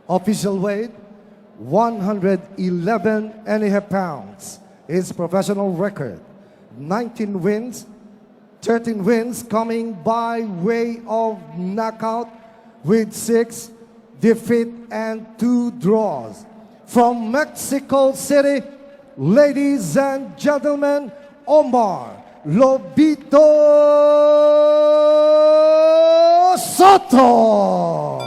Official weight, 111 and a half pounds. His professional record, 19 wins, 13 wins coming by way of knockout with 6 defeat and 2 draws. From Mexico City, ladies and gentlemen, Omar Lobito Soto.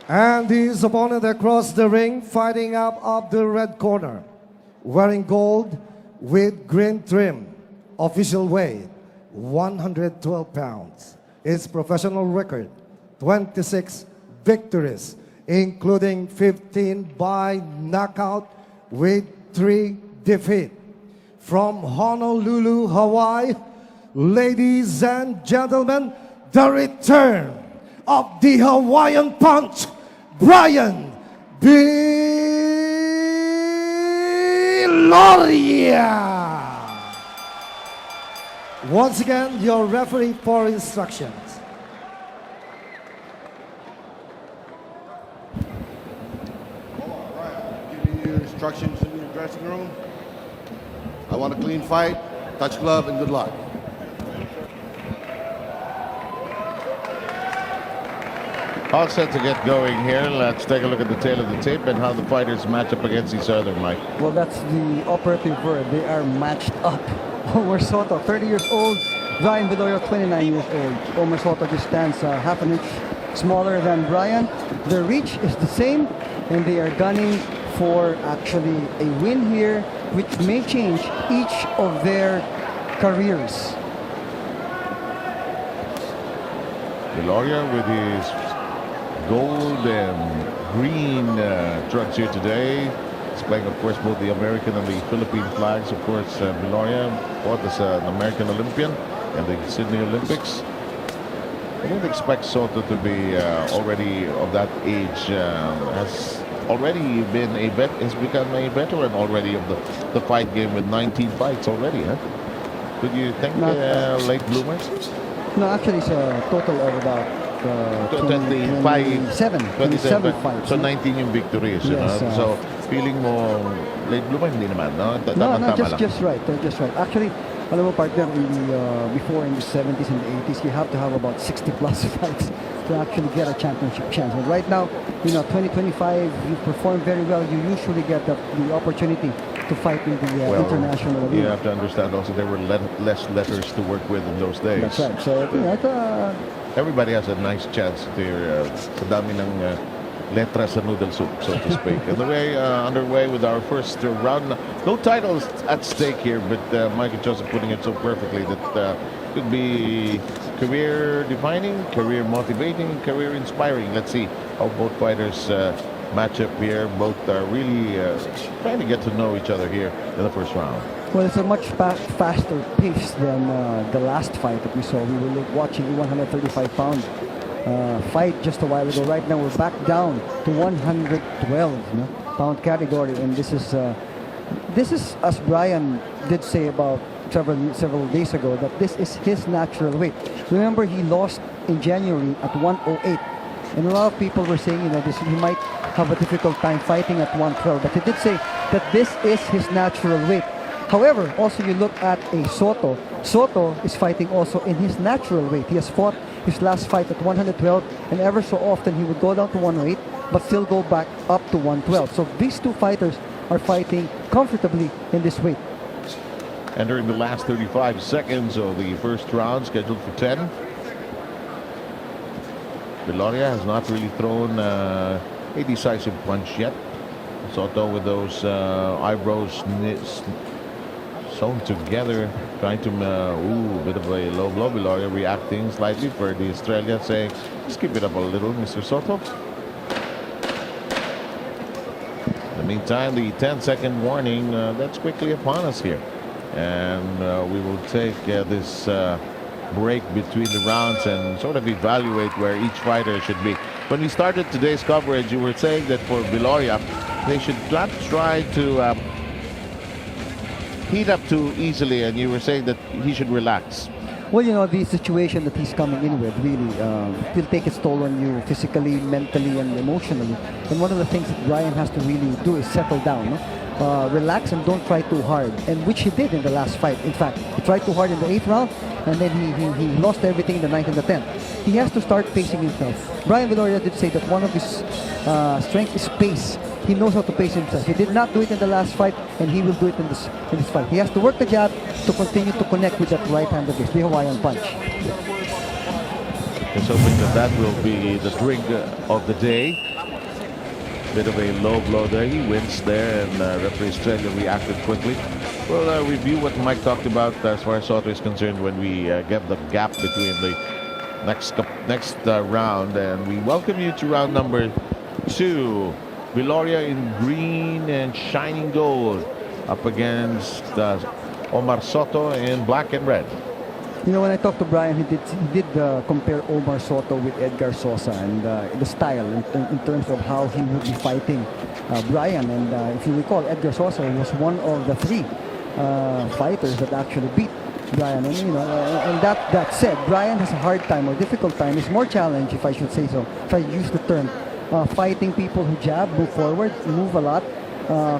And his opponent across the ring, fighting up the red corner, wearing gold with green trim. Official weight, 112 pounds. His professional record, 26 victories, including 15 by knockout with 3 defeat. From Honolulu, Hawaii, ladies and gentlemen, the return of the Hawaiian Punch, Brian Viloria. Once again, your referee for instructions. Give me your instructions in your dressing room. I want a clean fight, touch glove, and good luck. All set to get going here. Let's take a look at the tail of the tape and how the fighters match up against each other, Mike. Well, that's the operative word. They are matched up. Omar Soto, 30 years old. Brian Viloria, 29 years old. Omar Soto just stands half an inch smaller than Brian. Their reach is the same, and they are gunning for actually a win here, which may change each of their careers. Viloria with his gold and green trunks here today. He's playing, of course, both the American and the Philippine flags. Of course, Viloria fought as an American Olympian in the Sydney Olympics. I don't expect Soto to be already of that age. Has already been a has become a veteran already of the fight game with 19 fights already. Huh? Could you think late bloomers? No, actually, it's a total of about 27 fights. So 19 yung victories, yes, you know? So feeling mo late bloomer, hindi naman, no? No, just right. Actually, alam mo, partner, before in the 70s and the 80s, you have to have about 60 plus fights to actually get a championship chance. But right now, 2025, you perform very well. You usually get the opportunity to fight in the international arena. You have to understand also there were less letters to work with in those days. That's right. So everybody has a nice chance there sa dami ng letra sa noodle soup, so to speak. And the way underway with our first round. No titles at stake here, but Michael Joseph putting it so perfectly that could be career defining, career motivating, career inspiring. Let's see how both fighters match up here. Both are really trying to get to know each other here in the first round. Well, it's a much faster pace than the last fight that we saw. We were watching a 135-pound fight just a while ago. Right now, we're back down to 112-pound category, and this is as Brian did say about several days ago, that this is his natural weight. Remember, he lost in January at 108, and a lot of people were saying, he might have a difficult time fighting at 112, but he did say that this is his natural weight. However, also you look at a Soto. Soto is fighting also in his natural weight. He has fought his last fight at 112, and ever so often he would go down to 108, but still go back up to 112. So these two fighters are fighting comfortably in this weight. Entering the last 35 seconds of the first round, scheduled for 10. Viloria has not really thrown a decisive punch yet. Soto with those eyebrows sewn together, trying to bit of a low blow. Viloria reacting slightly for the Australian, saying, just keep it up a little, Mr. Soto. In the meantime, the 10-second warning that's quickly upon us here, and we will take this break between the rounds and sort of evaluate where each fighter should be. When we started today's coverage, you were saying that for Viloria, they should not try to heat up too easily, and you were saying that he should relax. Well, the situation that he's coming in with really will take its toll on you physically, mentally, and emotionally. And one of the things that Brian has to really do is settle down, no? Relax and don't try too hard, and which he did in the last fight. In fact, he tried too hard in the 8th round, and then he lost everything in the 9th and the 10th. He has to start pacing himself. Brian Viloria did say that one of his strengths is pace. He knows how to pace himself. He did not do it in the last fight, and he will do it in this fight. He has to work the jab to continue to connect with that right hand of his, the Hawaiian punch. Let's hoping that will be the drink of the day. Bit of a low blow there. He wins there, and referee Estrella reacted quickly. We'll review what Mike talked about as far as Soto is concerned when we get the gap between the next round. And we welcome you to round number 2. Viloria in green and shining gold up against Omar Soto in black and red. When I talked to Brian, he did compare Omar Soto with Edgar Sosa and the style in terms of how he would be fighting Brian. And if you recall, Edgar Sosa was one of the 3 fighters that actually beat Brian. And that said, Brian has a hard time or difficult time. It's more challenge, if I should say so, if I use the term, fighting people who jab, move forward, move a lot.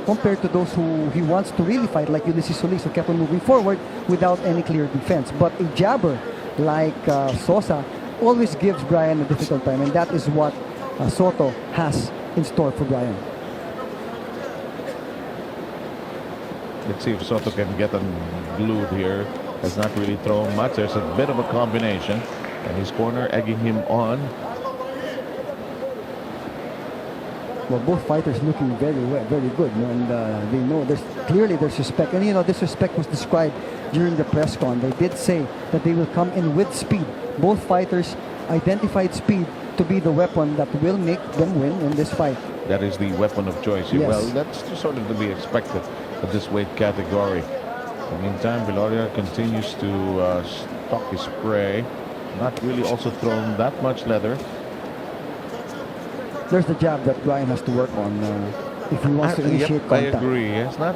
Compared to those who he wants to really fight, like Ulysses Solis, who kept on moving forward without any clear defense. But a jabber like Sosa always gives Brian a difficult time, and that is what Soto has in store for Brian. Let's see if Soto can get unglued here. Has not really thrown much. There's a bit of a combination, and his corner egging him on. Well, both fighters looking very good, and they know there's respect. And this respect was described during the press con. They did say that they will come in with speed. Both fighters identified speed to be the weapon that will make them win in this fight. That is the weapon of choice. Yes. Well, that's sort of to be expected at this weight category. In the meantime, Viloria continues to stalk his prey. Not really also thrown that much leather. There's the jab that Brian has to work on if he wants to initiate contact. I agree. He has not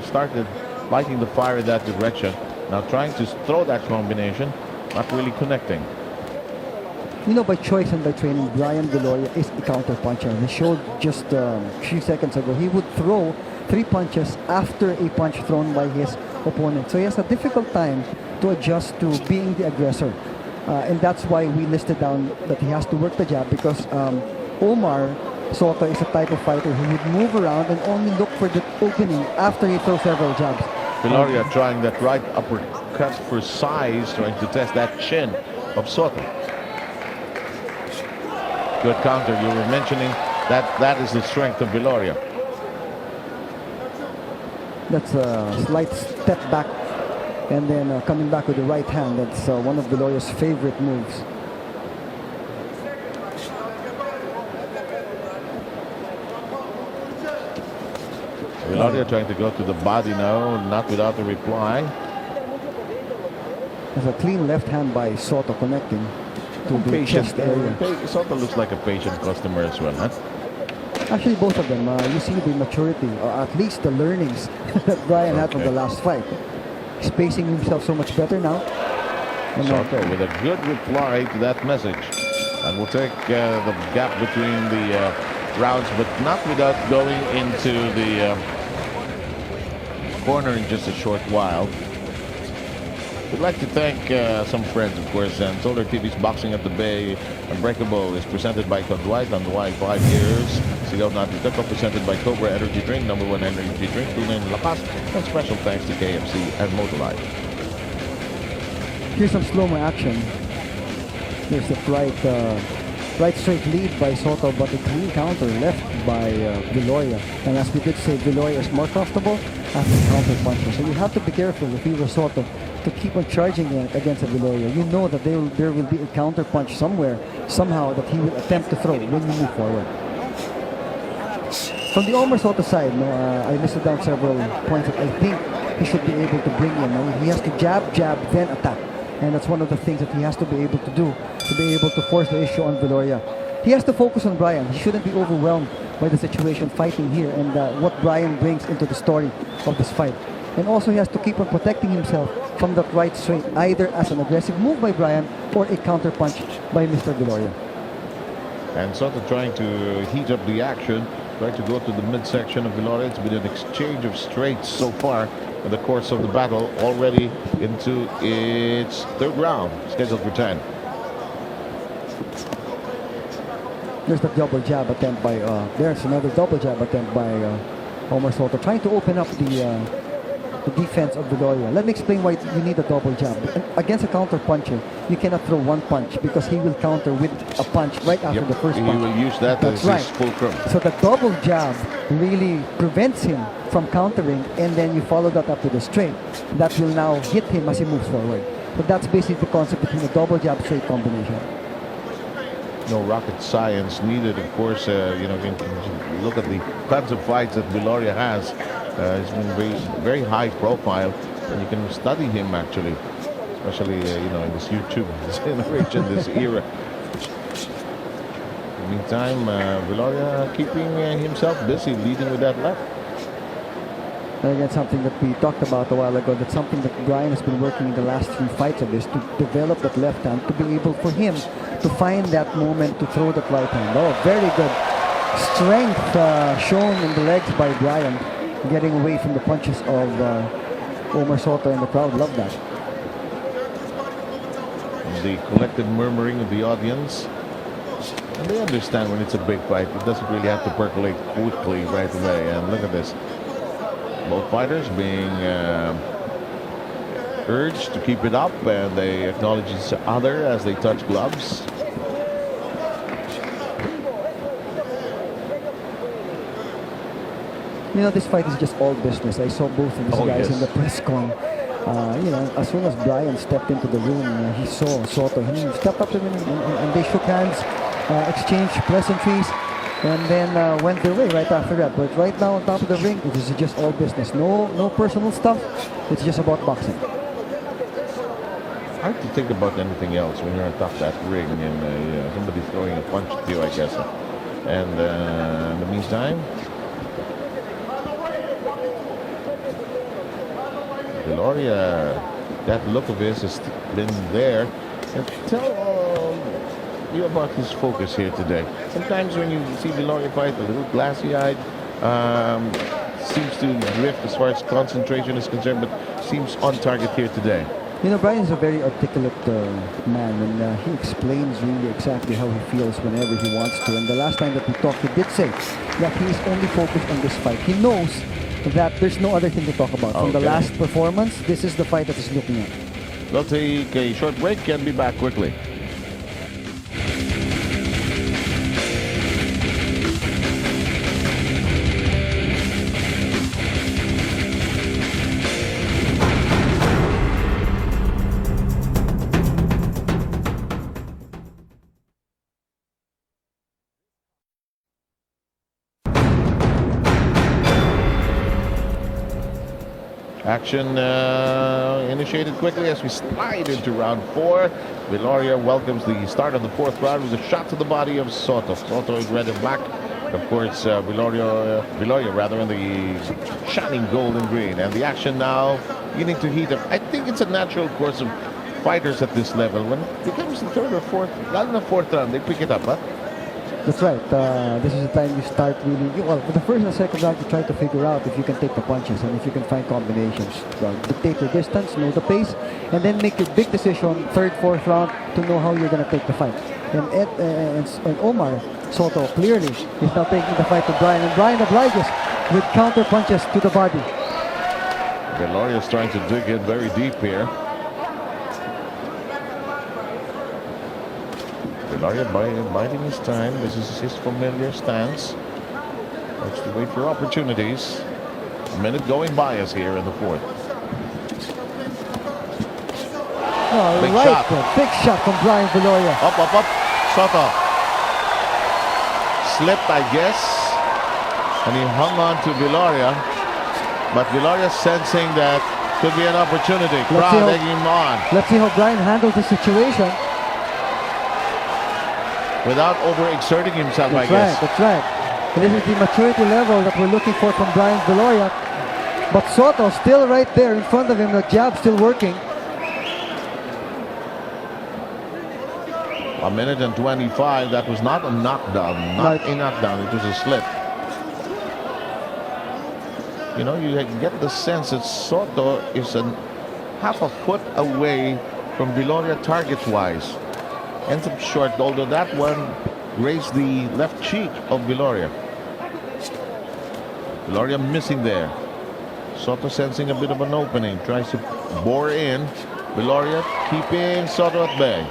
started lighting the fire in that direction. Now trying to throw that combination, not really connecting. By choice and by training, Brian Viloria is a counter puncher. He showed just a few seconds ago he would throw 3 punches after a punch thrown by his opponent. So he has a difficult time to adjust to being the aggressor. And that's why we listed down that he has to work the jab, because Omar Soto is a type of fighter who would move around and only look for the opening after he throws several jabs. Viloria trying that right uppercut for size, trying to test that chin of Soto. Good counter. You were mentioning that is the strength of Viloria. That's a slight step back, and then coming back with the right hand. That's one of Viloria's favorite moves. Viloria trying to go to the body now, not without a reply. There's a clean left hand by Soto connecting to the chest area. Soto looks like a patient customer as well, huh? Actually, both of them. You see the maturity, or at least the learnings that Brian had from the last fight. He's pacing himself so much better now. And Soto with a good reply to that message. And we'll take the gap between the rounds, but not without going into the corner in just a short while. We'd like to thank some friends, of course, and Solar TV's Boxing at the Bay Unbreakable is presented by Conduite. Conduite 5 years. Sigaw Natin Tuko presented by Cobra Energy Drink, #1 energy drink, tunay na lakas. And special thanks to KFC and Motolife. Here's some slow-mo action. There's the right straight lead by Soto, but a clean counter left by Viloria. And as we did say, Viloria is more comfortable after counter punches. So you have to be careful if you were Soto to keep on charging against a Viloria. You know that there will be a counter punch somewhere, somehow, that he will attempt to throw when you move forward. From the Omar Soto side, I listed down several points that I think he should be able to bring in. He has to jab, then attack. And that's one of the things that he has to be able to do, to be able to force the issue on Viloria. He has to focus on Brian. He shouldn't be overwhelmed by the situation fighting here and what Brian brings into the story of this fight. And also he has to keep on protecting himself from that right straight, either as an aggressive move by Brian or a counter punch by Mr. Viloria. And Soto trying to heat up the action, trying to go to the midsection of Viloria. It's been an exchange of straights so far in the course of the battle, already into its third round, scheduled for 10. There's the double jab attempt by, there's another double jab attempt by Omar Soto, trying to open up the defense of Viloria. Let me explain why you need a double jab. Against a counter puncher, you cannot throw one punch because he will counter with a punch right after the first punch. He will use that That's as right. his fulcrum. So the double jab really prevents him from countering, and then you follow that up with a straight. That will now hit him as he moves forward. But that's basically the concept between a double jab straight combination. No rocket science needed, of course. You know, you can look at the kinds of fights that Viloria has. He's been very high profile, and you can study him actually, especially you know, in this YouTube generation, this era. In the meantime, Viloria keeping himself busy, leading with that left. And again, something that we talked about a while ago, that's something that Brian has been working in the last 3 fights of this, to develop that left hand, to be able for him to find that moment to throw that right hand. Oh, very good strength shown in the legs by Brian, getting away from the punches of Omar Soto, and the crowd loved that. The collective murmuring of the audience. And they understand when it's a big fight, it doesn't really have to percolate quickly right away. And look at this. Both fighters being urged to keep it up, and they acknowledge each other as they touch gloves. You know, this fight is just all business. I saw both of these guys in the press con. You know, as soon as Brian stepped into the room, he saw Soto. He stepped up to him and they shook hands, exchanged pleasantries, and then went their way right after that. But right now on top of the ring, it is just all business. No personal stuff. It's just about boxing. Hard to think about anything else when you're on top of that ring and you know, somebody throwing a punch at you, I guess. And in the meantime, Viloria, that look of his has been there. And tell you about his focus here today. Sometimes when you see Viloria fight, a little glassy-eyed, seems to drift as far as concentration is concerned, but seems on target here today. You know, Brian is a very articulate man, and he explains really exactly how he feels whenever he wants to. And the last time that we talked, he did say that he is only focused on this fight. He knows that there's no other thing to talk about. From the last performance, this is the fight that he's looking at. We'll take a short break and be back quickly. Action initiated quickly as we slide into round 4. Viloria welcomes the start of the 4th round with a shot to the body of Soto. Soto is red and black. Of course, Viloria rather in the shining gold and green. And the action now beginning to heat up. I think it's a natural course of fighters at this level. When it becomes the 3rd or 4th, not in the 4th round, they pick it up, huh? That's right. This is the time you start really, well, for the 1st and 2nd round, you try to figure out if you can take the punches and if you can find combinations. Dictate your distance, know the pace, and then make your big decision, 3rd, 4th round, to know how you're going to take the fight. And Omar Soto clearly is now taking the fight to Brian, and Brian obliges with counter punches to the body. Viloria is trying to dig in very deep here. Viloria biding his time. This is his familiar stance. Likes to wait for opportunities. A minute going by us here in the 4th. Oh, Big right. shot. Big shot from Brian Viloria. Up. Soto. Slipped, I guess. And he hung on to Viloria. But Viloria sensing that could be an opportunity. Crowd egging him on. Let's see how Brian handles the situation. Without overexerting himself, I guess. That's right. And this is the maturity level that we're looking for from Brian Viloria. But Soto still right there in front of him. The jab still working. A minute and 25. That was not a knockdown. Not a knockdown. It was a slip. You know, you get the sense that Soto is half a foot away from Viloria target-wise. Ends up short, although that one grazed the left cheek of Viloria. Viloria missing there. Soto sensing a bit of an opening. Tries to bore in. Viloria keeping Soto at bay.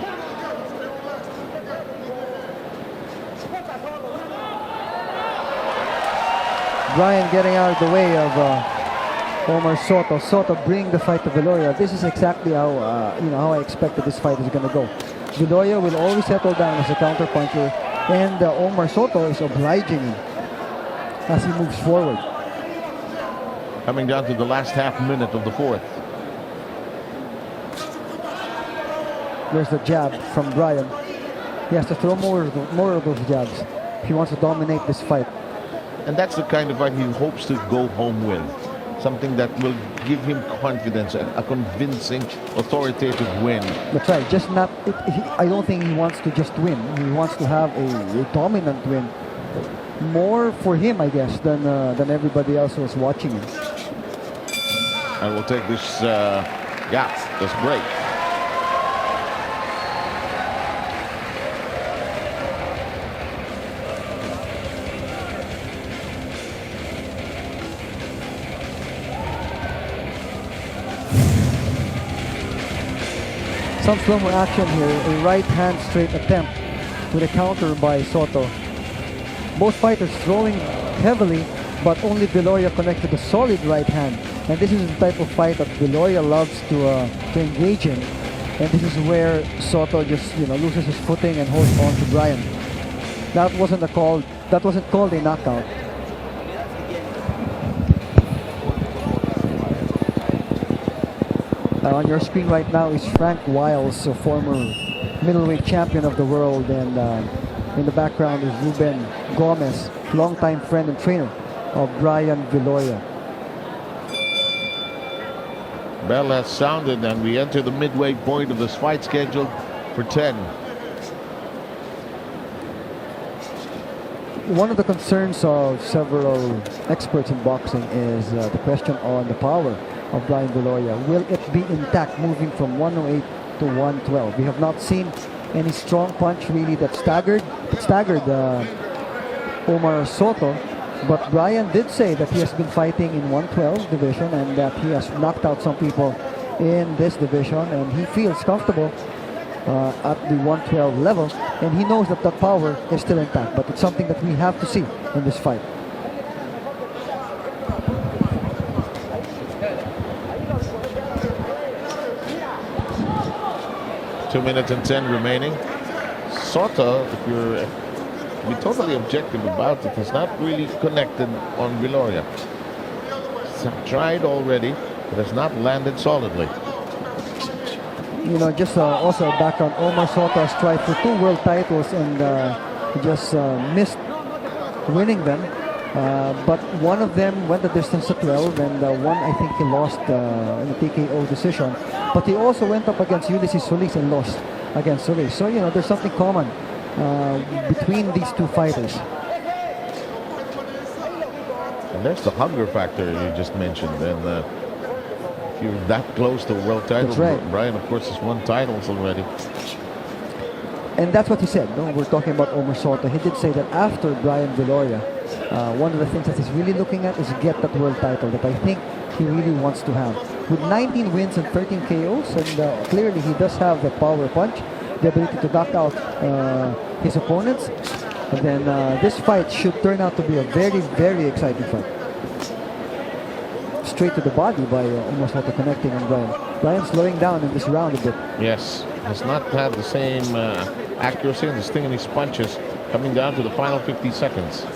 Brian getting out of the way of Omar Soto. Soto bring the fight to Viloria. This is exactly how how I expected this fight is going to go. Viloria will always settle down as a counter puncher, and Omar Soto is obliging him as he moves forward. Coming down to the last half minute of the fourth. There's the jab from Brian. He has to throw more of those jabs if he wants to dominate this fight. And that's the kind of fight he hopes to go home with. Something that will give him confidence, a convincing, authoritative win. That's right. Just not. I don't think he wants to just win. He wants to have a dominant win. More for him, I guess, than everybody else who was watching him. And we'll take this this break. Some slow-mo action here. A right hand straight attempt with a counter by Soto. Both fighters throwing heavily, but only Viloria connected a solid right hand. And this is the type of fight that Viloria loves to engage in. And this is where Soto just loses his footing and holds on to Brian. That wasn't called a knockout. On your screen right now is Frank Wiles, a former middleweight champion of the world, and in the background is Ruben Gomez, longtime friend and trainer of Brian Viloria. Bell has sounded, and we enter the midway point of this fight scheduled for 10. One of the concerns of several experts in boxing is the question on the power of Brian Viloria. Will it be intact moving from 108 to 112? We have not seen any strong punch really that staggered Omar Soto, but Brian did say that he has been fighting in 112 division and that he has knocked out some people in this division, and he feels comfortable at the 112 level, and he knows that that power is still intact, but it's something that we have to see in this fight. 2 minutes and 10 remaining. Soto, if you're to be totally objective about it, has not really connected on Viloria. Tried already, but has not landed solidly. Just also a background. Omar Soto has tried for 2 world titles and just missed winning them. But one of them went the distance to 12, and one I think he lost in a TKO decision. But he also went up against Ulysses Solis and lost against Solis. So there's something common between these two fighters. And there's the hunger factor you just mentioned. And if you're that close to a world title, that's right. Brian, of course, has won titles already. And that's what he said. No, we're talking about Omar Soto. He did say that after Brian Viloria, one of the things that he's really looking at is get that world title that I think he really wants to have. With 19 wins and 13 KOs, and clearly he does have the power punch, the ability to knock out his opponents. And then this fight should turn out to be a very, very exciting fight. Straight to the body by Omar Soto connecting on Brian. Brian slowing down in this round a bit. Yes, has not had the same accuracy and the sting in his punches coming down to the final 50 seconds.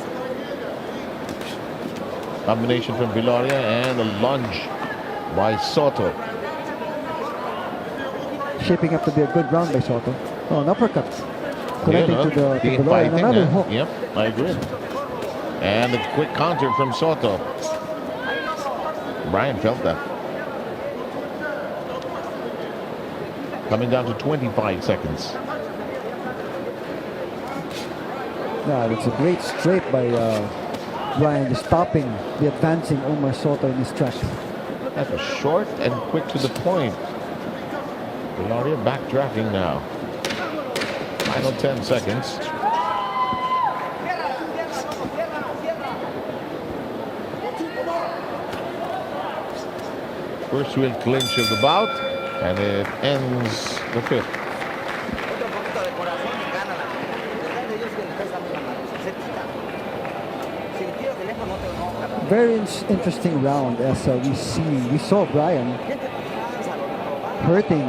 Combination from Viloria and a lunge by Soto. Shaping up to be a good round by Soto. Oh, an uppercut. Connecting to Viloria and another hook. Yep, I agree. And a quick counter from Soto. Brian felt that. Coming down to 25 seconds. Yeah, it's a great straight by Brian, just stopping the advancing Omar Soto in his tracks. That was short and quick to the point. Viloria backtracking now. Final 10 seconds. First real clinch of the bout, and it ends the fifth. Very interesting round as we saw Brian hurting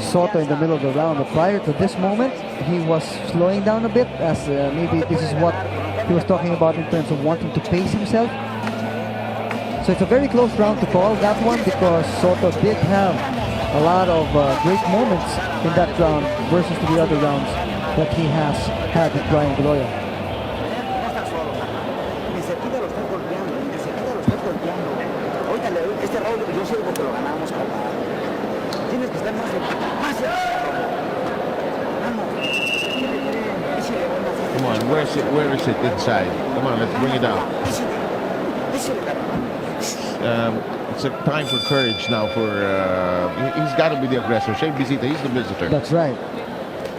Soto in the middle of the round. But prior to this moment, he was slowing down a bit as maybe this is what he was talking about in terms of wanting to pace himself. So it's a very close round to call that one because Soto did have a lot of great moments in that round versus the other rounds that he has had with Brian Viloria. Come on, where is it inside? Come on, let's bring it out. It's a time for courage now for, he's got to be the aggressor. Shane Visita, he's the visitor. That's right.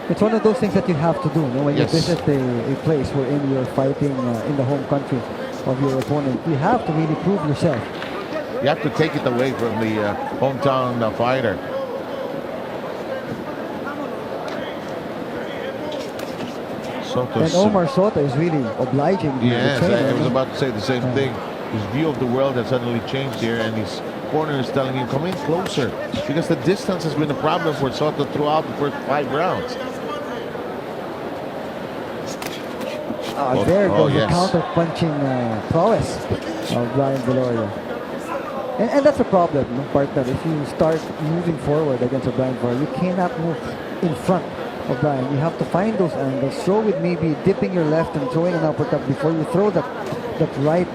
It's one of those things that you have to do, when Yes. you visit a place wherein you're fighting in the home country of your opponent. You have to really prove yourself. You have to take it away from the hometown fighter. Soto. And Omar Soto is really obliging the Yes, trainer. I was about to say the same thing. His view of the world has suddenly changed here, and his corner is telling him, come in closer, because the distance has been a problem for Soto throughout the first 5 rounds. There goes yes. the counter-punching prowess of Brian Viloria. And that's a problem, partner. If you start moving forward against a Brian Viloria, you cannot move in front of Brian. You have to find those angles. Throw with maybe dipping your left and throwing an uppercut before you throw that right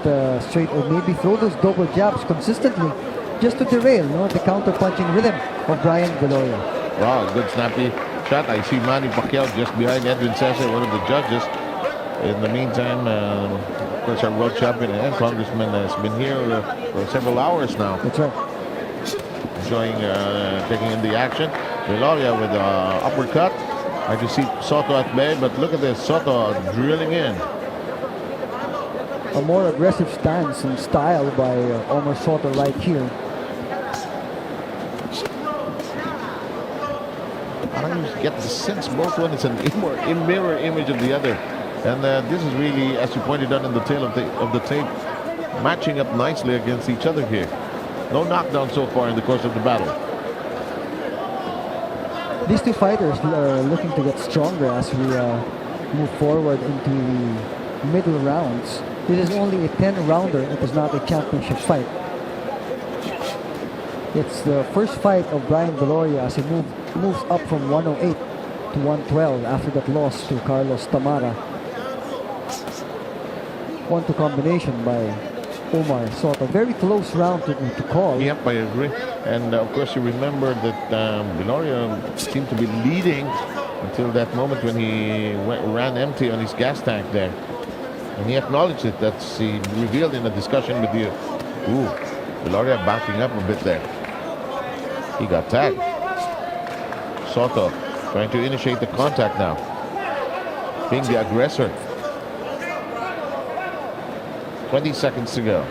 straight, or maybe throw those double jabs consistently just to derail the counter-punching rhythm of Brian Viloria. Wow, good snappy shot. I see Manny Pacquiao just behind Edwin Cesar, one of the judges. In the meantime, of course, our world champion and congressman has been here for several hours now. That's right. Enjoying, taking in the action. Viloria with the uppercut. I can see Soto at bay, but look at this, Soto drilling in. A more aggressive stance and style by Omar Soto right here. I get the sense both one is a mirror image of the other. And this is really, as you pointed out in the tail of the tape, matching up nicely against each other here. No knockdown so far in the course of the battle. These two fighters are looking to get stronger as we move forward into the middle rounds. This is only a 10-rounder. It is not a championship fight. It's the first fight of Brian Viloria as he moves up from 108 to 112 after that loss to Carlos Tamara. 1-2 combination by Omar Soto. Very close round to call. Yep, I agree. And of course, you remember that Viloria seemed to be leading until that moment when he ran empty on his gas tank there. And he acknowledged it. That's he revealed in a discussion with you. Ooh, Viloria backing up a bit there. He got tagged. Soto trying to initiate the contact now. Being the aggressor. 20 seconds to go.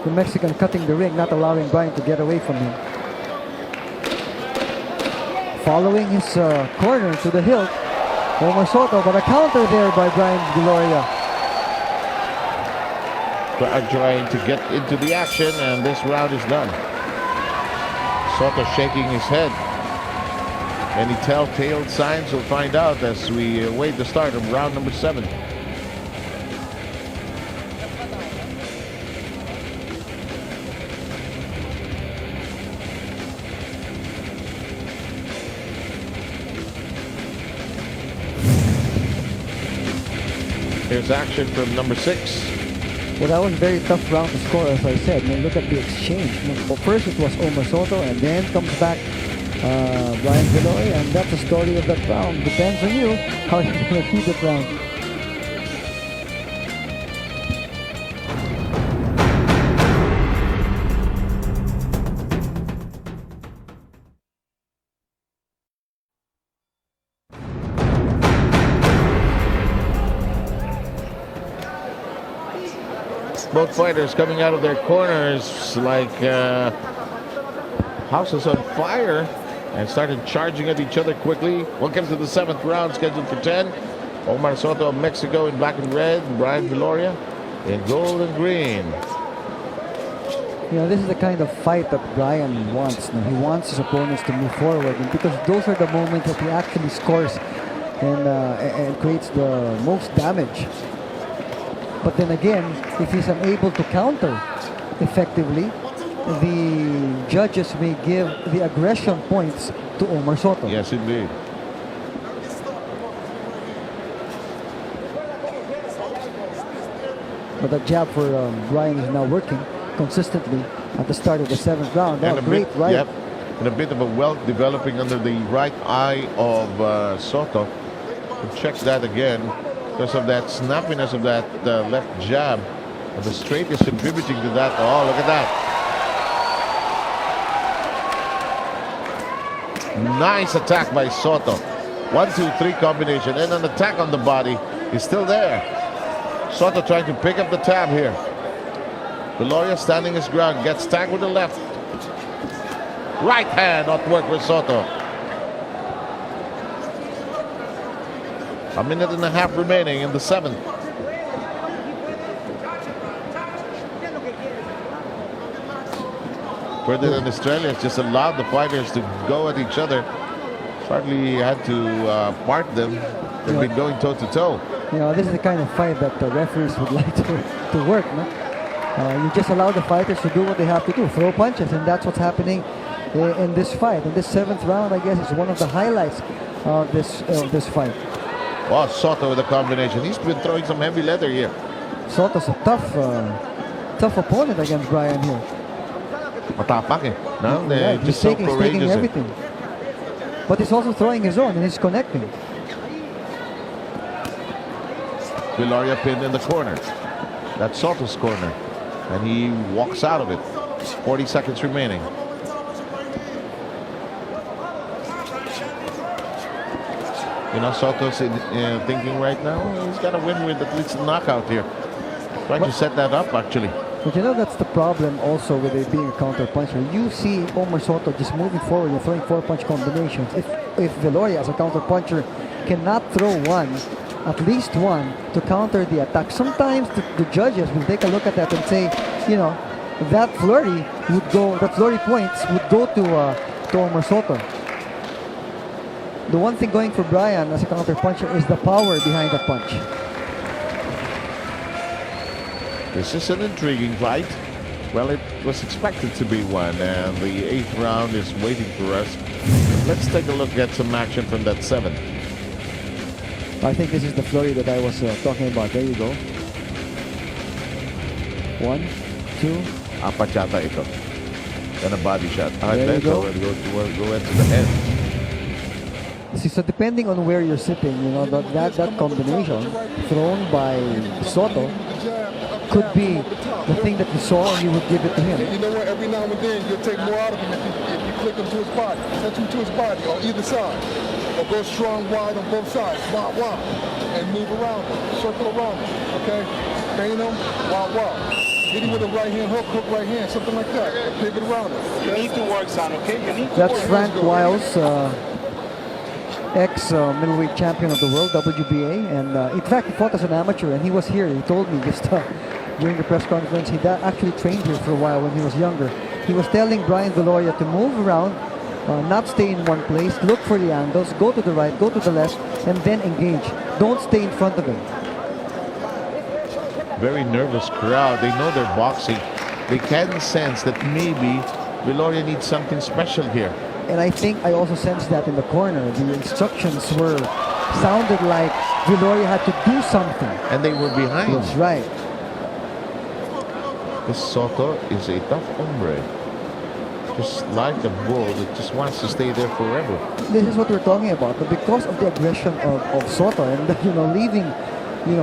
The Mexican cutting the ring, not allowing Brian to get away from him. Following his corner to the hilt, Omar Soto, but a counter there by Brian Viloria. Trying to get into the action, and this round is done. Soto shaking his head. Any telltale signs we'll find out as we await the start of round number 7. Here's action from number 6. Well, that was a very tough round to score, as I said. Now look at the exchange. Well, first it was Omar Soto, and then comes back Brian Viloria, and that's the story of that round. Depends on you how you're going to feed that round. Both fighters coming out of their corners like houses on fire and started charging at each other quickly. Welcome to the 7th round, scheduled for 10. Omar Soto of Mexico in black and red, Brian Viloria in gold and green. You know, this is the kind of fight that Brian wants. Now, he wants his opponents to move forward, and because those are the moments that he actually scores and creates the most damage. But then again, if he's unable to counter effectively, the judges may give the aggression points to Omar Soto. Yes, indeed. But the jab for Brian is now working consistently at the start of the 7th round. And Oh, great right. Yep, and a bit of a welt developing under the right eye of Soto. Check that again. Because of that snappiness of that left jab. And the straight is contributing to that. Oh, look at that. Nice attack by Soto. 1, 2, 3 combination. And an attack on the body is still there. Soto trying to pick up the tab here. Viloria standing his ground. Gets tagged with the left. Right hand not work with Soto. A minute and a half remaining in the 7th. Ferdinand Estrella has just allowed the fighters to go at each other. Hardly had to part them. They've been going toe to toe. You know, this is the kind of fight that the referees would like to work. No? You just allow the fighters to do what they have to do, throw punches, and that's what's happening in this fight. And this 7th round, I guess, is one of the highlights of this fight. Oh, Soto with a combination. He's been throwing some heavy leather here. Soto's a tough opponent against Brian here. Matapang eh. No? Yeah, Just so he's taking courageous. everything. But he's also throwing his own, and he's connecting. Viloria pinned in the corner. That's Soto's corner. And he walks out of it. 40 seconds remaining. You know, Soto's thinking right now, he's got to win with at least a knockout here. Trying to set that up, actually. But you know, that's the problem also with it being a counter puncher. You see Omar Soto just moving forward and throwing 4-punch combinations. If Viloria as a counter puncher cannot throw one, at least one, to counter the attack, sometimes the judges will take a look at that and say, you know, that flurry points would go to Omar Soto. The one thing going for Brian as a counter puncher is the power behind the punch. This is an intriguing fight. Well, it was expected to be one, and the 8th round is waiting for us. Let's take a look at some action from that 7th. I think this is the flurry that I was talking about. There you go. 1, 2. Apat yata ito. And a body shot. There you go. Go into the head. See, so depending on where you're sitting, you know, that combination thrown by Soto could be the thing that you saw and you would give it to him. You know what? Every now and then you'll take more out of him if you click him to his body, touch him to his body on either side, or go strong wide on both sides, wah, and move around him, circle around him. Okay, paint him, wah. Hit him with a right hand hook right hand, something like that. Pivot around him. Okay? You need to work, son. Okay, you need to That's work. Frank Wiles, ex-middleweight champion of the world, WBA, and in fact he fought as an amateur, and he was here. He told me just during the press conference he actually trained here for a while when he was younger. He was telling Brian Viloria to move around, not stay in one place, look for the angles, go to the right, go to the left, and then engage. Don't stay in front of him. Very nervous crowd. They know they're boxing. They can sense that maybe Viloria needs something special here. And I think I also sensed that in the corner. The instructions were sounded like Viloria had to do something. And they were behind. That's right. This Soto is a tough hombre. Just like a bull that just wants to stay there forever. This is what we're talking about. But because of the aggression of Soto and leaving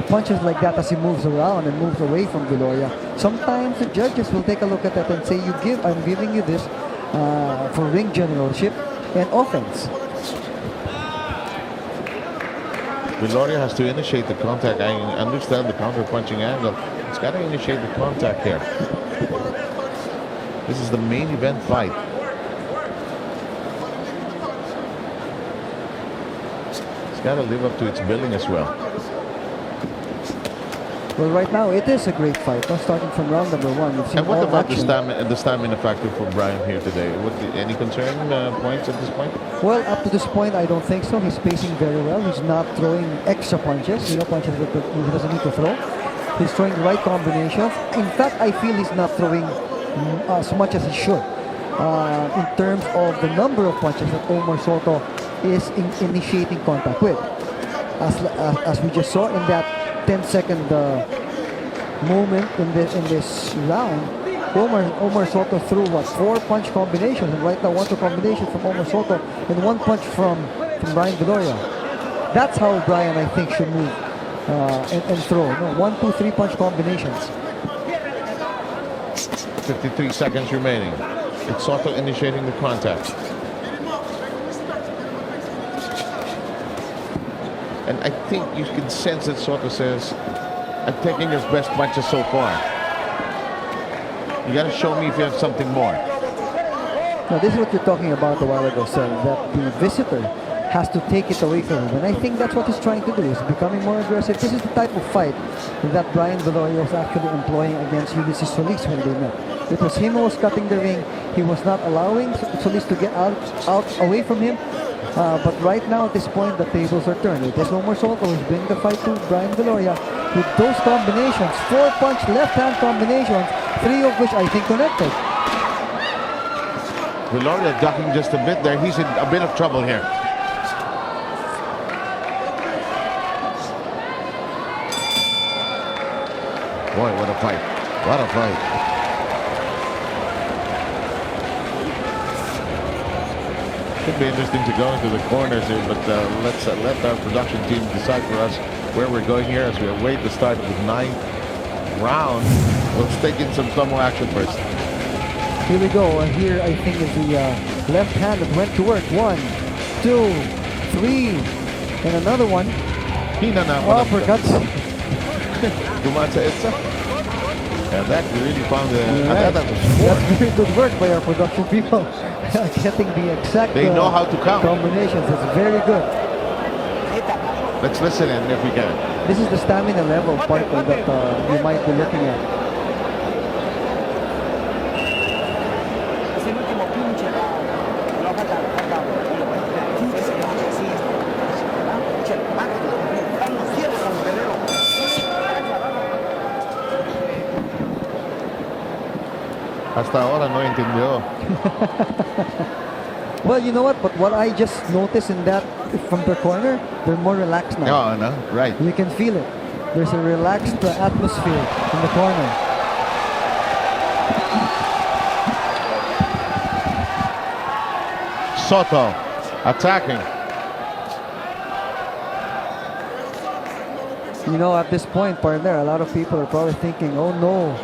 punches like that as he moves around and moves away from Viloria, sometimes the judges will take a look at that and say, I'm giving you this for ring generalship and offense. Viloria has to initiate the contact. I understand the counter-punching angle. It's got to initiate the contact here. This is the main event fight. It's got to live up to its billing as well. Well, right now it is a great fight. Starting from round number 1. We've seen And what all about action. the stamina factor for Brian here today? Any concern points at this point? Well, up to this point, I don't think so. He's pacing very well. He's not throwing extra punches, punches that he doesn't need to throw. He's throwing the right combinations. In fact, I feel he's not throwing as much as he should in terms of the number of punches that Omar Soto is initiating contact with. As we just saw in that 10-second moment in this round, Omar Soto threw 4 punch combinations, and right now 1-2 combinations from Omar Soto and 1 punch from Brian Viloria. That's how Brian, I think, should move and throw. 1, 2, 3 punch combinations. 53 seconds remaining. It's Soto initiating the contact. And I think you can sense that Soto says, I'm taking your best punches so far. You got to show me if you have something more. Now, this is what you're talking about a while ago, sir, that the visitor has to take it away from him. And I think that's what he's trying to do. He's becoming more aggressive. This is the type of fight that Brian Viloria was actually employing against Ulysses Solis when they met. It was him who was cutting the ring. He was not allowing Solis to get out away from him. But right now, at this point, the tables are turned. It is Omar Soto who's bringing the fight to Brian Viloria with those combinations. 4 punch left-hand combinations, 3 of which I think connected. Viloria ducking just a bit there. He's in a bit of trouble here. Boy, what a fight. What a fight. Should be interesting to go into the corners here, but let's let our production team decide for us where we're going here as we await the start of the 9th round. Let's take in some more action first. Here we go. Here, I think, is the left hand that went to work. 1, 2, 3, and another one. Uppercuts. Dumaan sa EDSA. And that really found the... Right. That was smart. That's very good work by our production people. Getting the exact They know how to count. combinations. It's very good. Let's listen in if we can. This is the stamina level part that you might be looking at. Hasta ahora no entendió. Well, you know what? But what I just noticed in that from the corner, they're more relaxed now. No, right. You can feel it. There's a relaxed atmosphere in the corner. Soto attacking. You know, at this point, partner, a lot of people are probably thinking, oh no,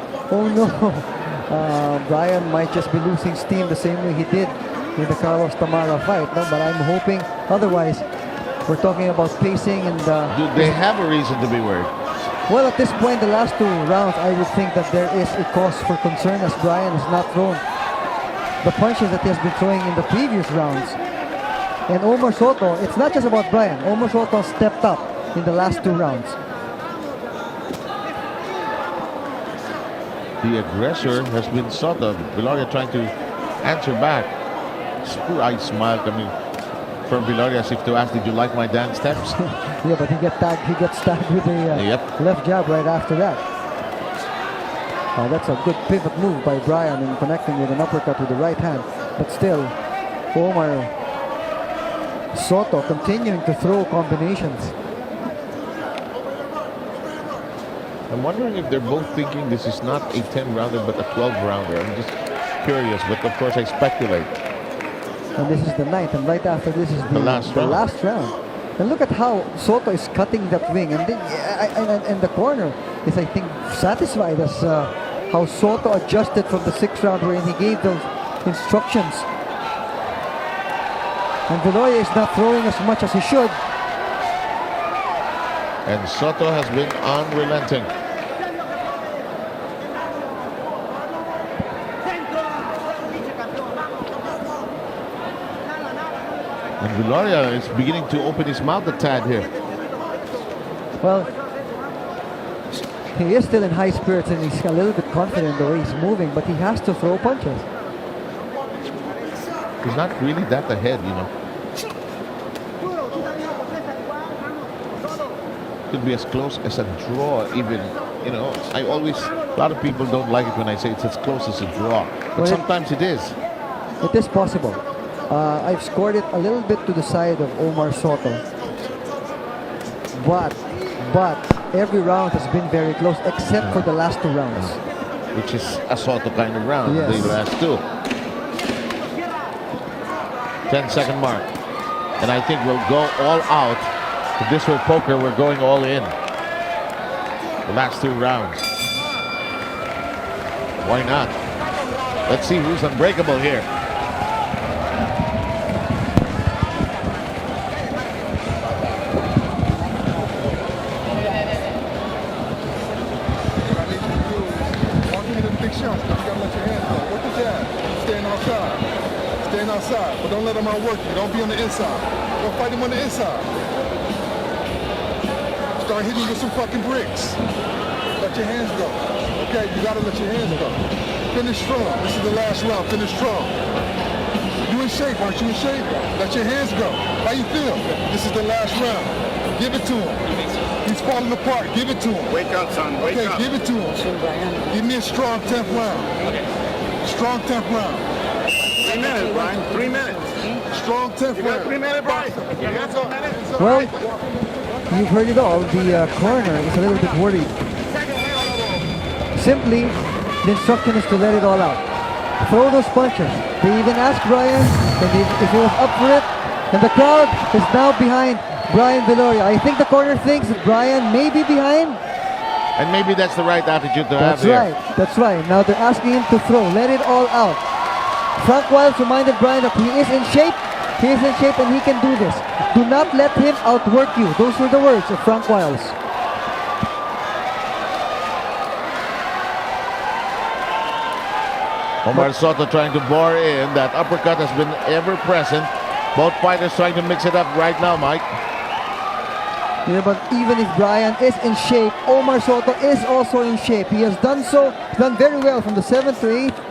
Brian might just be losing steam the same way he did in the Carlos Tamara fight. No? But I'm hoping otherwise. We're talking about pacing and... Do they have a reason to be worried? Well, at this point, the last 2 rounds, I would think that there is a cause for concern as Brian has not thrown the punches that he has been throwing in the previous rounds. And Omar Soto, it's not just about Brian. Omar Soto stepped up in the last 2 rounds. The aggressor has been Soto. Viloria trying to answer back. I smiled. I mean, from Viloria as if to ask, did you like my dance steps? Yeah, but he gets tagged with a left jab right after that. That's a good pivot move by Brian in connecting with an uppercut with the right hand. But still, Omar Soto continuing to throw combinations. I'm wondering if they're both thinking this is not a 10-rounder but a 12-rounder. I'm just curious, but of course I speculate. And this is the 9th, and right after this is the last round. last round. And look at how Soto is cutting that wing, and then, and the corner is, I think, satisfied as how Soto adjusted from the 6th round wherein he gave those instructions. And Viloria is not throwing as much as he should. And Soto has been unrelenting. And Viloria is beginning to open his mouth a tad here. Well, he is still in high spirits and he's a little bit confident the way he's moving, but he has to throw punches. He's not really that ahead, you know. Could be as close as a draw even, you know. A lot of people don't like it when I say it's as close as a draw. But well, sometimes it is. It is possible. I've scored it a little bit to the side of Omar Soto. But every round has been very close except for the last 2 rounds. Which is a Soto kind of round, Yes. the last 2. 10-second mark. And I think we'll go all out. If this were poker, we're going all in. The last 2 rounds. Why not? Let's see who's unbreakable here. Outside, but don't let him outwork you. Don't be on the inside. Don't fight him on the inside. Start hitting with some fucking bricks. Let your hands go. Okay, you gotta let your hands go. Finish strong. This is the last round. Finish strong. You in shape, aren't you in shape? Let your hands go. How you feel? This is the last round. Give it to him. He's falling apart. Give it to him. Wake up, son. Wake okay, up. give it to him. Give me a strong 10th round. Strong 10th round. 3 minutes, Brian. 3 minutes. Strong 10th You got round. 3 minutes, Brian. You got 2 minutes. Well, you've heard it all. The corner is a little bit worried. Simply, the instruction is to let it all out. Throw those punches. They even asked Brian if he was up for it. And the crowd is now behind Brian Viloria. I think the corner thinks that Brian may be behind. And maybe that's the right attitude to have That's here. right. That's right. Now they're asking him to throw. Let it all out. Frank Wiles reminded Brian that he is in shape. He is in shape and he can do this. Do not let him outwork you. Those were the words of Frank Wiles. Omar Soto trying to bore in. That uppercut has been ever present. Both fighters trying to mix it up right now, Mike. Yeah, but even if Brian is in shape, Omar Soto is also in shape. He has done very well from the 7th to 8th.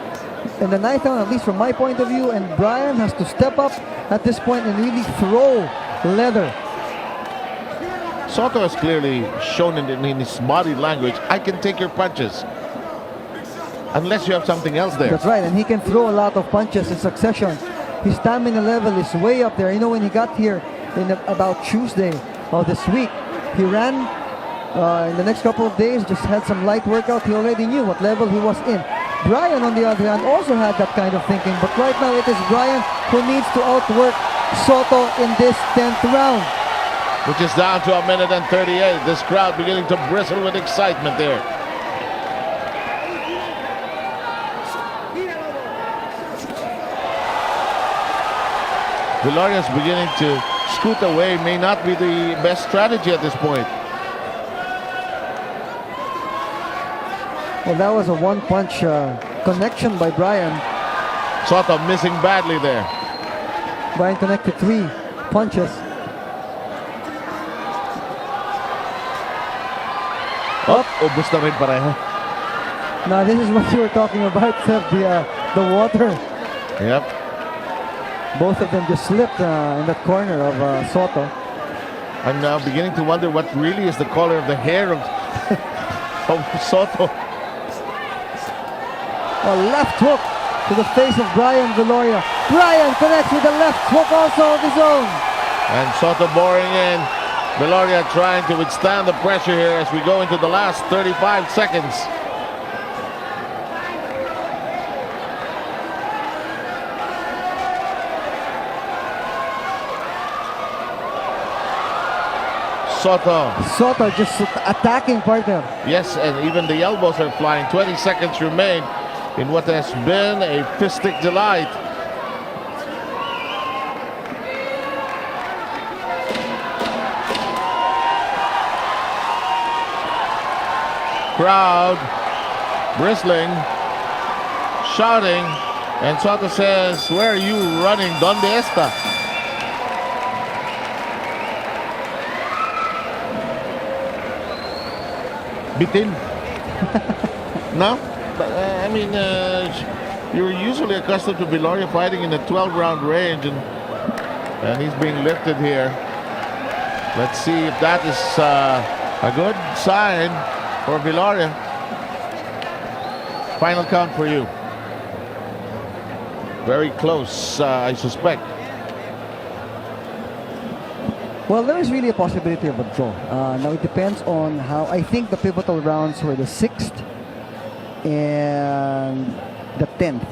In the 9th round, at least from my point of view, and Brian has to step up at this point and really throw leather. Soto has clearly shown in his body language, I can take your punches. Unless you have something else there. That's right, and he can throw a lot of punches in succession. His stamina level is way up there. You know, when he got here in about Tuesday of this week, he ran in the next couple of days, just had some light workout. He already knew what level he was in. Brian, on the other hand, also had that kind of thinking, but right now it is Brian who needs to outwork Soto in this 10th round. Which is down to 1 minute and 38. This crowd beginning to bristle with excitement there. Viloria's beginning to scoot away. May not be the best strategy at this point. Well, that was a one-punch connection by Brian. Soto missing badly there. Brian connected 3 punches. Ubus na rin pareho. Now, this is what you were talking about, Seb, the water. Yep. Both of them just slipped in that corner of Soto. I'm now beginning to wonder what really is the color of the hair of, of Soto. A left hook to the face of Brian Viloria. Brian connects with the left hook also of his own. And Soto boring in. Viloria trying to withstand the pressure here as we go into the last 35 seconds. Soto just attacking partner. Yes, and even the elbows are flying. 20 seconds remain in what has been a fistic delight. Crowd bristling, shouting, and Soto says, "Where are you running? Donde esta?" Bitin. No? But, I mean, you're usually accustomed to Viloria fighting in the 12-round range, and he's being lifted here. Let's see if that is a good sign for Viloria. Final count for you. Very close, I suspect. Well, there is really a possibility of a draw. Now it depends on how. I think the pivotal rounds were the 6th and the 10th.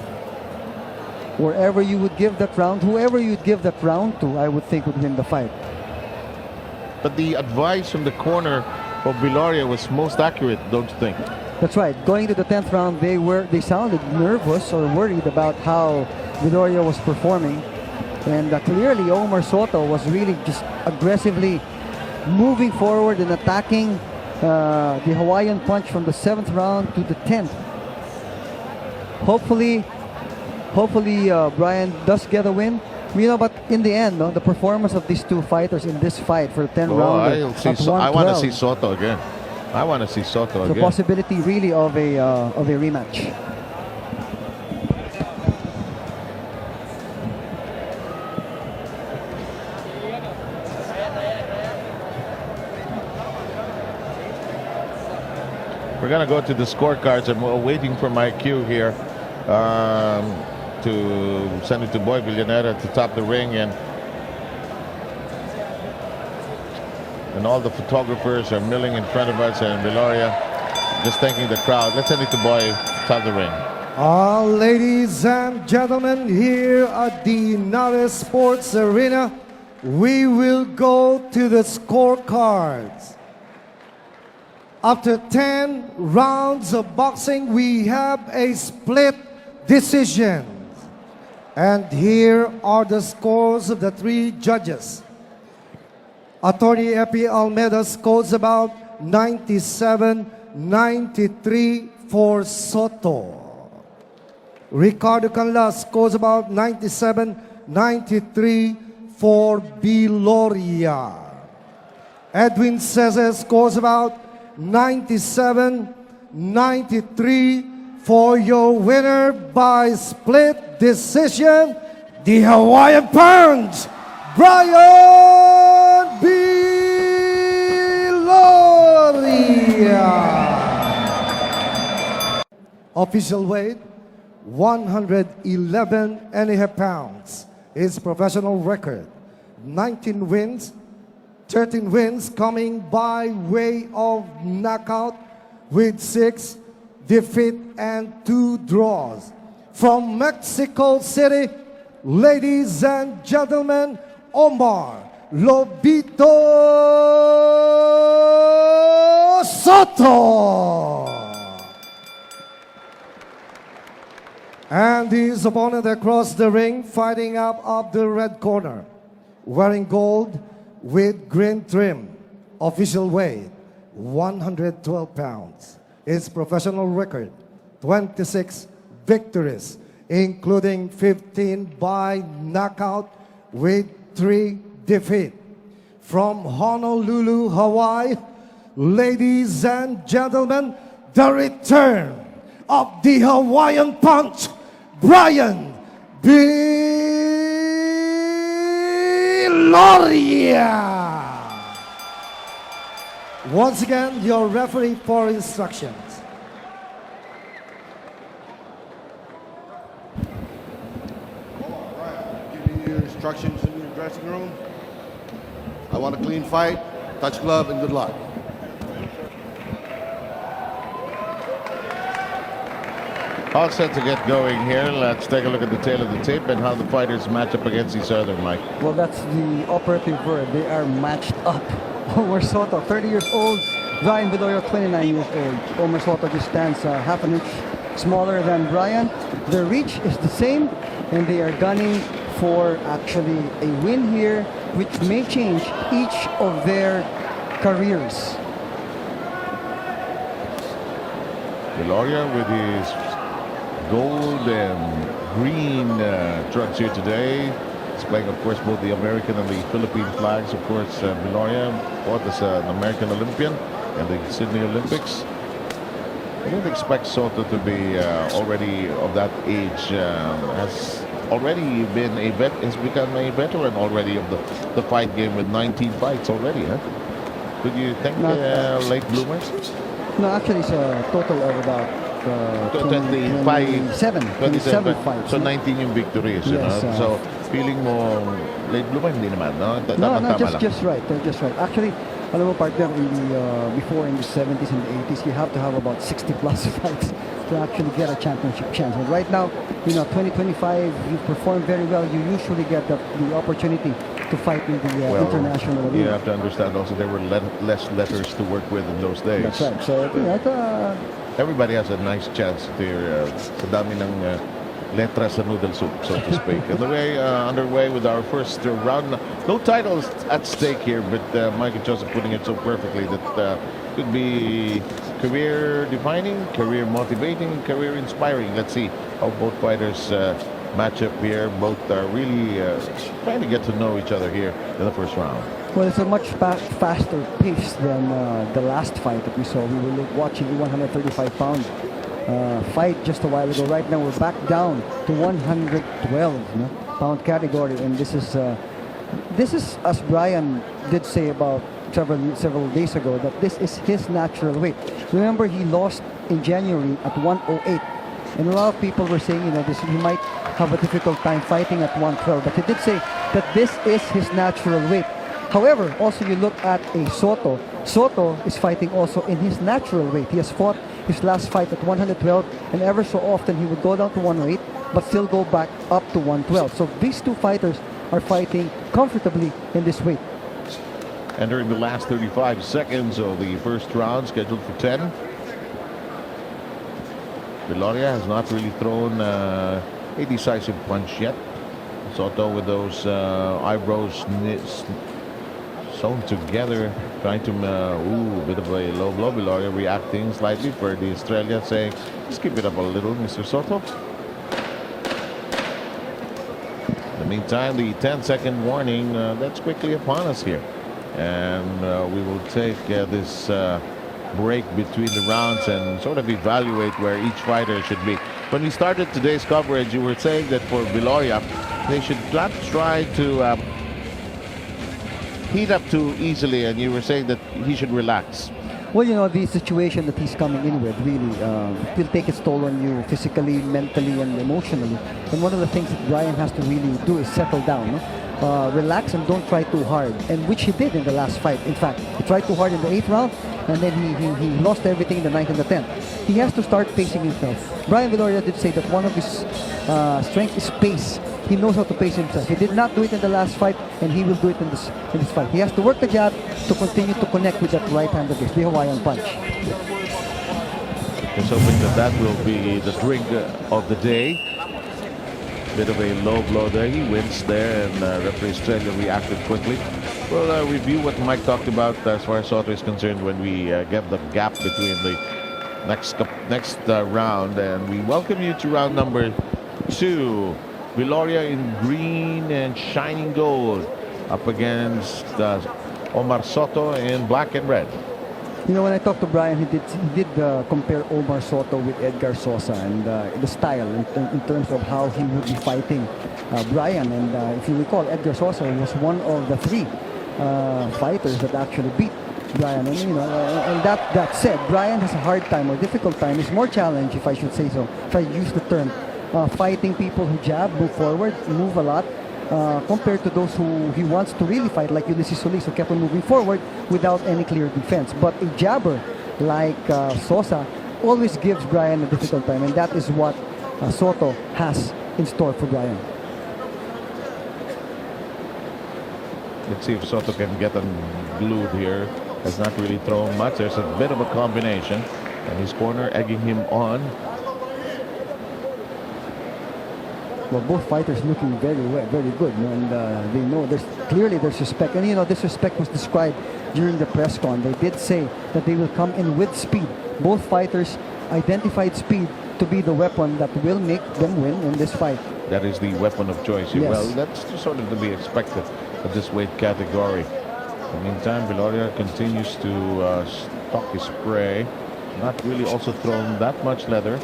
Wherever you would give that round, whoever you'd give that round to, I would think would win the fight. But the advice from the corner of Viloria was most accurate, don't you think? That's right. Going to the 10th round, they sounded nervous or worried about how Viloria was performing. And clearly, Omar Soto was really just aggressively moving forward and attacking the Hawaiian punch from the 7th round to the 10th. Hopefully, Brian does get a win. You know, but in the end, the performance of these two fighters in this fight for the 10 round I want to see Soto again. I want to see Soto again. The possibility really of a rematch. We're going to go to the scorecards. I'm waiting for my cue here to send it to Boy Villanera to top the ring. And all the photographers are milling in front of us, and Viloria just thanking the crowd. Let's send it to Boy, top the ring. Ladies and gentlemen, here at the Nara Sports Arena, we will go to the scorecards. After 10 rounds of boxing, we have a split decision. And here are the scores of the 3 judges. Attorney Epi Almeida scores about 97-93 for Soto. Ricardo Canla scores about 97-93 for Viloria. Edwin Cesar scores about 97-93 for your winner by split decision, the Hawaiian Punch, Brian Viloria. Official weight, 111.5 pounds. His professional record, 19 wins, 13 wins coming by way of knockout with 6 defeat and 2 draws. From Mexico City, ladies and gentlemen, Omar Lobito Soto. And his opponent across the ring, fighting up the red corner, wearing gold with green trim. Official weight, 112 pounds. His professional record, 26 victories, including 15 by knockout with 3 defeat. From Honolulu, Hawaii, ladies and gentlemen, the return of the Hawaiian Punch, Brian Viloria. Once again, your referee for instructions. Give me your instructions in your dressing room. want a clean fight. Touch glove and good luck. All set to get going here. Let's take a look at the tail of the tape and how the fighters match up against each other, Mike. Well, that's the operative word. They are matched up. Omar Soto, 30 years old. Brian Viloria, 29 years old. Omar Soto just stands half an inch smaller than Brian. Their reach is the same, and they are gunning for actually a win here, which may change each of their careers. Viloria with his gold and green trunks here today. Displaying, of course, both the American and the Philippine flags. Of course, Viloria fought as an American Olympian in the Sydney Olympics. I don't expect Soto to be already of that age. Has already been a has become a veteran already of the fight game with 19 fights already. Huh? Could you think late bloomers? No, actually, it's a total of about 27 fights. So 19 yung victories, you Yes, know. So feeling mo late bloomer hindi naman, no? No, just right. Just right. Actually, alam mo, partner, in the before in the 70s and the 80s, you have to have about 60 plus fights to actually get a championship chance. But right now, 2025, you perform very well. You usually get the opportunity to fight in the international arena. You have to understand also there were less letters to work with in those days. That's right. So everybody has a nice chance there sa dami ng letra sa noodle soup, so to speak. Underway with our first round. No titles at stake here, but Mike and Joseph putting it so perfectly that could be career defining, career motivating, career inspiring. Let's see how both fighters match up here. Both are really trying to get to know each other here in the first round. Well, it's a much faster pace than the last fight that we saw. We were watching the 135-pound fight just a while ago. Right now, we're back down to 112-pound category, and this is, as Brian did say about several days ago, that this is his natural weight. Remember, he lost in January at 108, and a lot of people were saying, he might have a difficult time fighting at 112, but he did say that this is his natural weight. However, also you look at a Soto. Soto is fighting also in his natural weight. He has fought his last fight at 112, and ever so often he would go down to 108, but still go back up to 112. So these two fighters are fighting comfortably in this weight. Entering the last 35 seconds of the first round, scheduled for 10. Viloria has not really thrown a decisive punch yet. Soto with those eyebrows sewn together, trying to a bit of a low blow. Viloria reacting slightly for the Australia, saying, "Just keep it up a little, Mr. Soto." In the meantime, the 10-second warning that's quickly upon us here, and we will take this break between the rounds and sort of evaluate where each fighter should be. When we started today's coverage, you were saying that for Viloria, they should not try to heat up too easily, and you were saying that he should relax. Well, the situation that he's coming in with really will take its toll on you physically, mentally, and emotionally. And one of the things that Brian has to really do is settle down, relax and don't try too hard, and which he did in the last fight. In fact, he tried too hard in the 8th round, and then he lost everything in the 9th and the 10th. He has to start pacing himself. Brian Viloria did say that one of his strengths is pace. He knows how to pace himself. He did not do it in the last fight, and he will do it in this fight. He has to work the jab to continue to connect with that right hand of his, the Hawaiian punch. Just hoping that will be the drink of the day. Bit of a low blow there. He wins there, and referee Australia reacted quickly. We'll review what Mike talked about as far as Soto is concerned when we get the gap between the next round, and we welcome you to round number 2. Viloria in green and shining gold up against Omar Soto in black and red. When I talked to Brian, he did compare Omar Soto with Edgar Sosa, and the style in terms of how he would be fighting Brian. And if you recall, Edgar Sosa was one of the 3 fighters that actually beat Brian. And that said, Brian has a hard time or difficult time. It's more challenge, if I should say so, if I use the term, fighting people who jab, move forward, move a lot, compared to those who he wants to really fight, like Ulysses Solis, who kept on moving forward without any clear defense. But a jabber like Sosa always gives Brian a difficult time, and that is what Soto has in store for Brian. Let's see if Soto can get them glued here. Has not really thrown much. There's a bit of a combination, and his corner egging him on. Well, both fighters looking very good, and they know there's respect, and this respect was described during the press con. They did say that they will come in with speed. Both fighters identified speed to be the weapon that will make them win in this fight. That is the weapon of choice. Yes. Well, that's sort of to be expected at this weight category. In the meantime, Viloria continues to stalk his prey. Not really also thrown that much leather.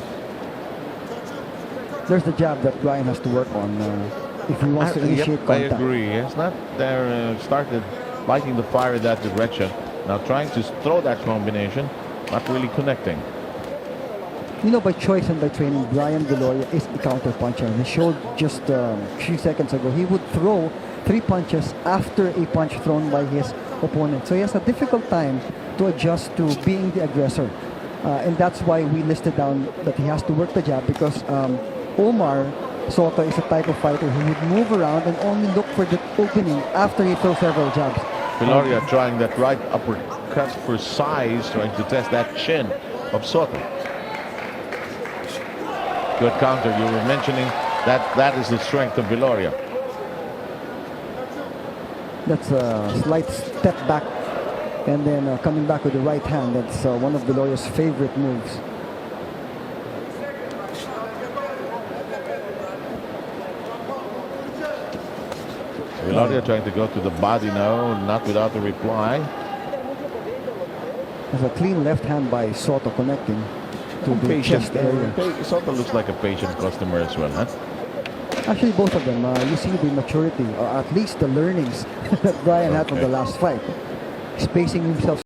There's the jab that Brian has to work on if he wants to initiate Yep, contact. I agree. It's not there. Started lighting the fire in that direction. Now trying to throw that combination, not really connecting. By choice and by training, Brian Viloria is a counter puncher. And he showed just a few seconds ago he would throw 3 punches after a punch thrown by his opponent. So he has a difficult time to adjust to being the aggressor. And that's why we listed down that he has to work the jab, because Omar Soto is a type of fighter who would move around and only look for the opening after he throws several jabs. Viloria trying that right uppercut for size, trying to test that chin of Soto. Good counter. You were mentioning that is the strength of Viloria. That's a slight step back and then coming back with the right hand. That's one of Viloria's favorite moves. Viloria trying to go to the body now, not without a reply. There's a clean left hand by Soto connecting to the chest area. Soto looks like a patient customer as well, huh? Actually, both of them, you see the maturity, or at least the learnings that Brian had from the last fight. Spacing himself